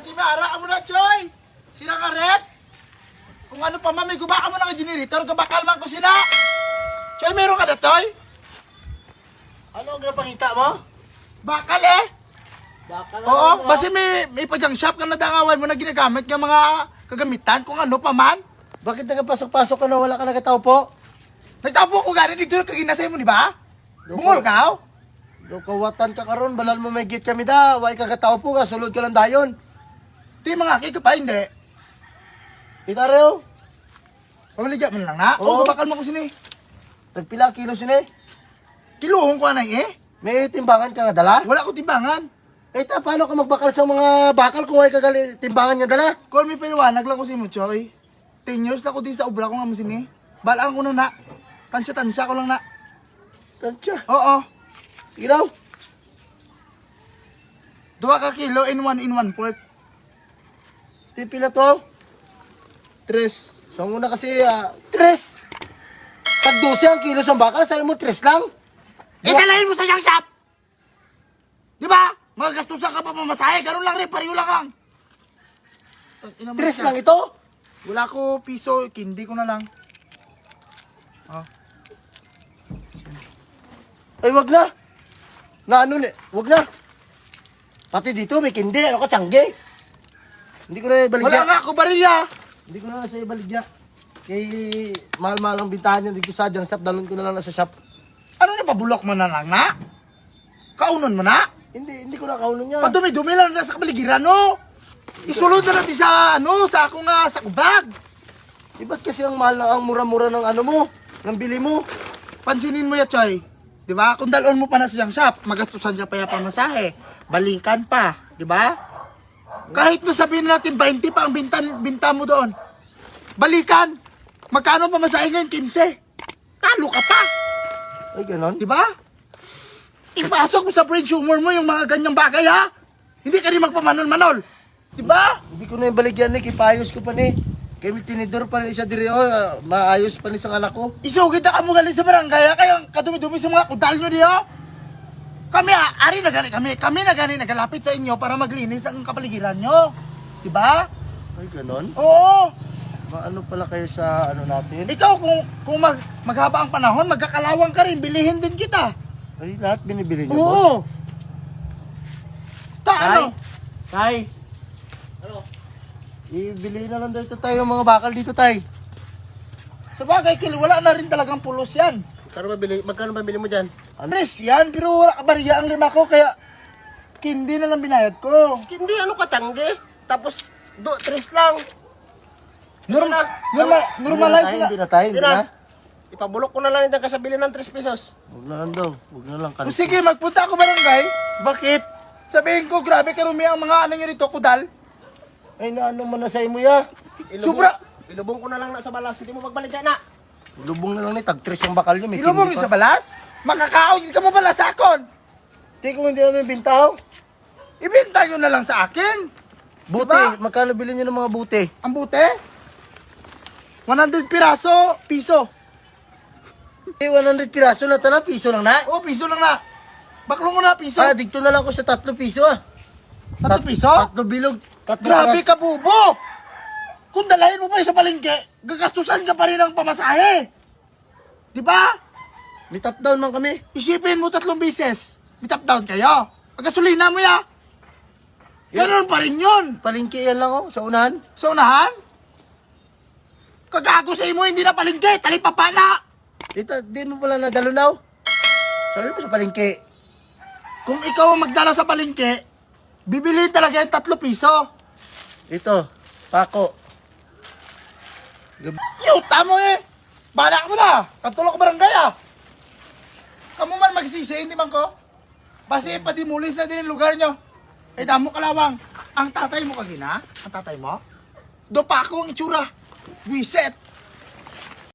si Mara mo na, Choy. Sira ka rep. Kung ano pa man, may gubaka mo na nga generator, gabakal man ko sina. Choy, meron ka na, Choy? Ano ang napakita mo? Bakal eh. Baka na Oo, mo. basi may padyang shop ka na dangawan mo na ginagamit ng mga kagamitan, kung ano pa man. Bakit nagpasok-pasok ka na wala ka nagataw po? Nagtapo ko gani dito kaginasay mo, di ba? Bungol ka, oh. Do kawatan ka karon, balal mo may git kami da. Way kagataw po ka, sulod ka lang dayon. Di mga kika pa, hindi. Itareo, Pamaligyan mo lang na. Oo. Oo, gabakal mo ko sini. tagpila kilo sini. Kiluhong ko anay eh. May timbangan ka nga dala? Wala ko timbangan. Ta, paano ka magbakal sa mga bakal kung ay kagali timbangan niya dala? Call me paliwanag lang ko si mo, Choy. 10 years na ko di sa obra ko nga mo sini. Balaan ko na. Tansya ko lang na. Tansya. Oo. Sige daw. 2 ka kilo in 1/4. Tipila to. 3. So muna kasi, 3. Tag 12 ang kilo sa bakal, sabi mo 3 lang. Italayin mo sa young shop! Di ba? Magagastusan ka pa pamasahe. Ganun lang rin. Pariyo lang. 3 lang ito. Wala ko piso. Kindi ko na lang. Oh. Ay, wag na. Wag na. Pati dito may kindi, ano ka, tiyangge. Hindi ko na ibaligya. Wala nga ako bariya. Hindi ko na nasa ibaligya. Kay mahal-mahal ang bintahan niya dito sa junk shop, dalon ko na lang nasa shop. Ano na pabulok mo na lang na? Kaunon mo na? Hindi ko na kaunan niya. Padumi-dumi lang na sa kapaligiran, no? Isulod na natin sa, sa akong sa kubag. Ba't kasi ang mahal na ang mura-mura ng ano mo, ng bili mo? Pansinin mo ya, Choy. Di ba? Kung dalon mo pa na sa young shop, magastusan ka pa yung pamasahe. Balikan pa. Di ba? Kahit na sabihin natin 20 pa ang binta mo doon. Balikan. Magkano pamasahe ngayon? 15. Talo ka pa. Ay, ganon. Di ba? Ipasok mo sa brain humor mo yung mga ganyang bagay, ha? Hindi ka rin magpamanol-manol. Di ba? Hindi ko na ibaligyan ni, ipayos ko pa ni. Kaya may tinidor pa ni siya diri, maayos pa ni sa anak ko. Isugid na ka mo galing sa barangay, ha? Kaya kadumi-dumi sa mga kudal nyo diyo. Kami, ari na gani kami na gani nagalapit sa inyo para maglinis ang kapaligiran nyo. Di ba? Ay, ganon. Oo. Ano pala kayo sa ano natin? Ikaw, kung maghaba ang panahon, magkakalawang ka rin, bilihin din kita. Ay, lahat binibili niyo, boss? Oo. Ano? Tay. Ano? Ibili na lang dito tayo mga bakal dito, tay. Sa bagay, wala na rin talagang pulos yan. Magkano ba bili mo dyan? Tres yan, pero wala ka bariya ang 5 ko, kaya kindi na lang binayad ko. Hindi, ano ka, tangge? Tapos, 3 lang. Normalize na. Hindi na tayo, hindi na. Ipabulok ko na lang yung kasabili ng 3 pesos. Huwag na lang daw. Huwag na lang. O sige, magpunta ako barangay. Bakit? Sabihin ko, grabe karumi ang mga ano nyo rito, kudal. Ay, naano mo na sa imo ya? Sobra. Ilubong ko na lang na sa balas. Hindi mo magbalik yan na. Lubong na lang ni tag 3 yung bakal niyo. May Ilumong tindi sa pa. balas? Makakaon ka mo pala sa akon. Di kung hindi namin bintaw. Ibenta nyo na lang sa akin. Buti. Diba? Magkano bilhin niyo ng mga buti? Ang buti? 100 piso. 100 piraso na tala, piso lang na. Oh, piso lang na. Baklong mo na, piso. Dito na lang ko sa 3 piso 3 piso? 3 bilog. 3 Grabe ka, bubo! Kung dalahin mo pa yung sa palengke, gagastusan ka pa rin ng pamasahe. Di ba? May top down man kami. Isipin mo 3 beses. May top down kayo. Pagkasulina mo ya. Ganun pa rin yun. Palingki yan lang sa unahan. Sa unahan? Kagago sa imo, hindi na palengke. Talipapana. Di mo pala nadalunaw. Sabi mo sa palingki. Kung ikaw ang magdala sa palengke, bibiliin talaga yung 3 piso. Ito, pako. Yuta mo eh. Balak mo na. Katulog ko barangay ah. Kamu man magsisi, hindi man ko. Basi padimulis na din yung lugar nyo. Eh damo kalawang. Ang tatay mo kagina? Ang tatay mo? Do pa ako ang itsura. Wiset.